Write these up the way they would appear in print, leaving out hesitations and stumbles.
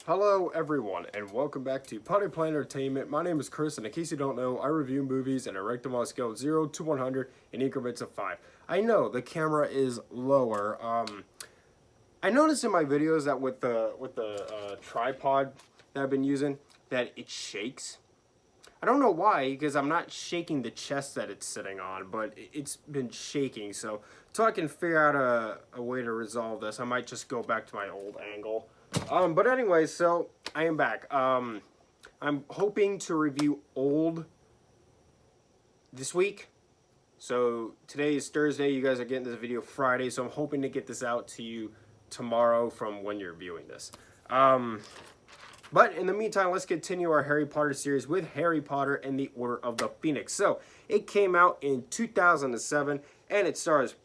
Hello everyone and welcome back to Potty Play Entertainment. My name is Chris and in case you don't know, I review movies and I rank them on a scale of 0 to 100 in increments of 5. I know the camera is lower. I noticed in my videos that with the tripod that I've been using that it shakes. I don't know why, because I'm not shaking the chest that it's sitting on, but it's been shaking. So until I can figure out a way to resolve this, I might just go back to my old angle. But anyway, so I am back. I'm hoping to review Old this week. So today is Thursday. You guys are getting this video Friday, so I'm hoping to get this out to you tomorrow from when you're viewing this. But in the meantime, let's continue our Harry Potter series with Harry Potter and the Order of the Phoenix. So it came out in 2007, and it stars.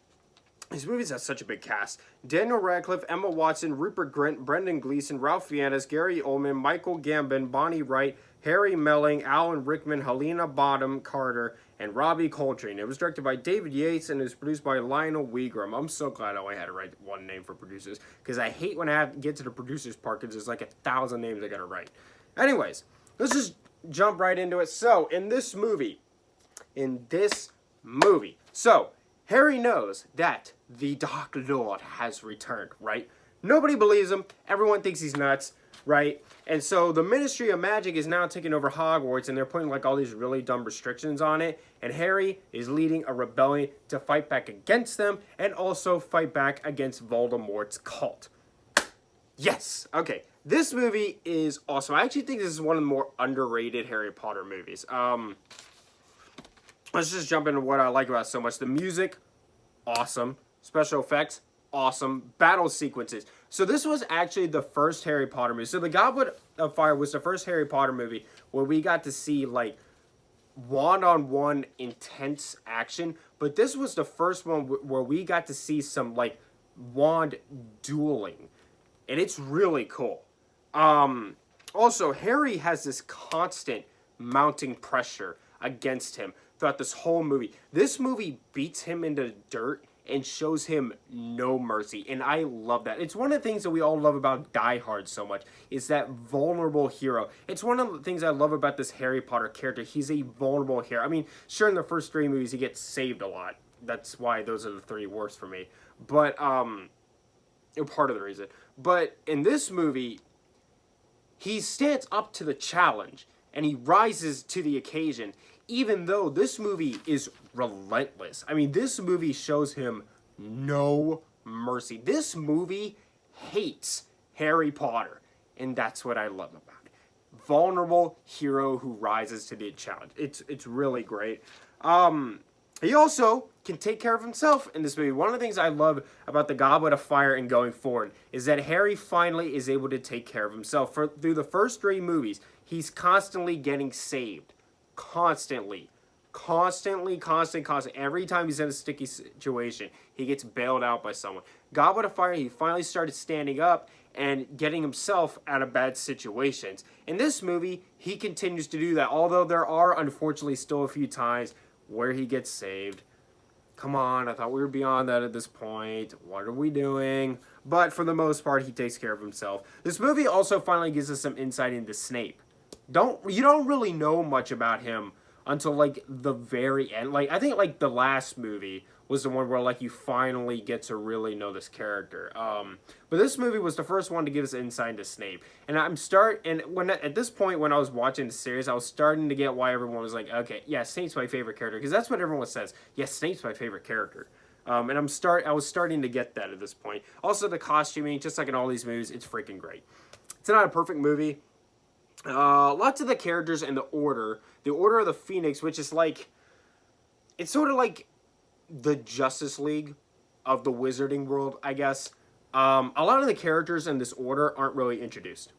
These movies have such a big cast. Daniel Radcliffe, Emma Watson, Rupert Grint, Brendan Gleeson, Ralph Fiennes, Gary Oldman, Michael Gambon, Bonnie Wright, Harry Melling, Alan Rickman, Helena Bonham Carter, and Robbie Coltrane. It was directed by David Yates and it was produced by Lionel Wigram. I'm so glad I only had to write one name for producers because I hate when I have to get to the producers part because there's like 1,000 names I gotta write. Anyways, let's just jump right into it. So, in this movie, so Harry knows that the Dark Lord has returned, right? Nobody believes him. Everyone thinks he's nuts, right? And so the Ministry of Magic is now taking over Hogwarts, and they're putting like all these really dumb restrictions on it. And Harry is leading a rebellion to fight back against them and also fight back against Voldemort's cult. Yes! Okay. This movie is awesome. I actually think this is one of the more underrated Harry Potter movies. Let's just jump into what I like about it so much. The music, awesome. Special effects, awesome. Battle sequences. So this was actually the first Harry Potter movie. So The Goblet of Fire was the first Harry Potter movie where we got to see like one-on-one intense action. But this was the first one where we got to see some like wand dueling. And it's really cool. Also, Harry has this constant mounting pressure against him throughout this whole movie. This movie beats him into the dirt and shows him no mercy, and I love that. It's one of the things that we all love about Die Hard so much, is that vulnerable hero. It's one of the things I love about this Harry Potter character. He's a vulnerable hero. I mean, sure, in the first 3 movies, he gets saved a lot. That's why those are the 3 worst for me. But, part of the reason. But in this movie, he stands up to the challenge, and he rises to the occasion, even though this movie is relentless. I mean, this movie shows him no mercy. This movie hates Harry Potter, and that's what I love about it. Vulnerable hero who rises to the challenge. It's really great. He also can take care of himself in this movie. One of the things I love about the Goblet of Fire and going forward is that Harry finally is able to take care of himself. Through the first 3 movies, he's constantly getting saved. Constantly. Every time he's in a sticky situation, he gets bailed out by someone. Goblet of Fire, he finally started standing up and getting himself out of bad situations. In this movie, he continues to do that, although there are unfortunately still a few times where he gets saved. Come on, I thought we were beyond that at this point. What are we doing? But for the most part, he takes care of himself. This movie also finally gives us some insight into Snape. You don't really know much about him until like the very end. Like I think like the last movie was the one where like you finally get to really know this character. But this movie was the first one to give us insight into Snape. And at this point when I was watching the series, I was starting to get why everyone was like, okay, yeah, Snape's my favorite character, because that's what everyone says. Yes, Snape's my favorite character. And I was starting to get that at this point. Also, the costuming, just like in all these movies, it's freaking great. It's not a perfect movie. Lots of the characters in the Order of the Phoenix, which is like, it's sort of like the Justice League of the wizarding world, I guess. A lot of the characters in this order aren't really introduced.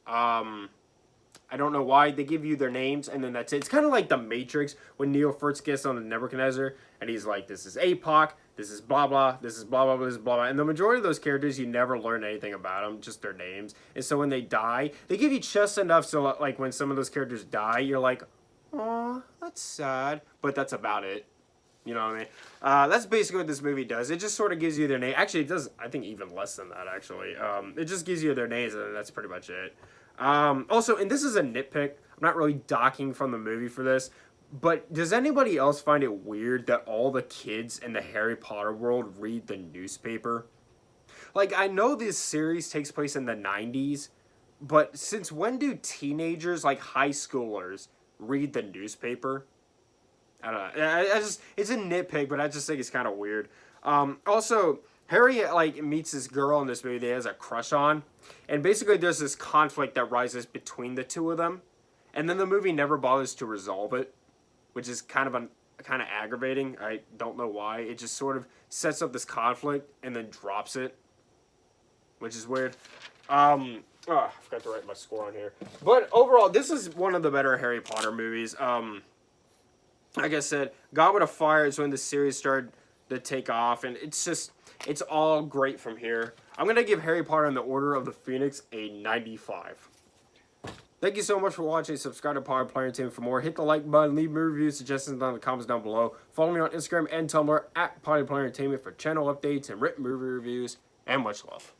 I don't know why. They give you their names, and then that's it. It's kind of like the Matrix, when Neo first gets on the Nebuchadnezzar, and he's like, this is APOC, this is blah blah, this is blah blah, this is blah blah. And the majority of those characters, you never learn anything about them, just their names. And so when they die, they give you just enough so like when some of those characters die, you're like, aw, that's sad. But that's about it. You know what I mean? That's basically what this movie does. It just sort of gives you their name. Actually, it does, I think, even less than that, actually. It just gives you their names, and that's pretty much it. Also, and this is a nitpick. I'm not really docking from the movie for this, but does anybody else find it weird that all the kids in the Harry Potter world read the newspaper? Like, I know this series takes place in the 90s, but since when do teenagers, like high schoolers, read the newspaper? I don't know. I just, it's a nitpick, but I just think it's kind of weird. Also, Harry like meets this girl in this movie that he has a crush on, and basically there's this conflict that rises between the two of them, and then the movie never bothers to resolve it, which is kind of aggravating. I don't know why. It just sort of sets up this conflict and then drops it, which is weird. Oh, I forgot to write my score on here. But overall, this is one of the better Harry Potter movies. Like I said, Goblet of Fire is when the series started to take off, and it's all great from here. I'm going to give Harry Potter and the Order of the Phoenix a 95. Thank you so much for watching. Subscribe to Potter Player Entertainment for more. Hit the like button, leave me reviews, suggestions down in the comments down below. Follow me on Instagram and Tumblr at Potter Player Entertainment for channel updates and written movie reviews, and much love.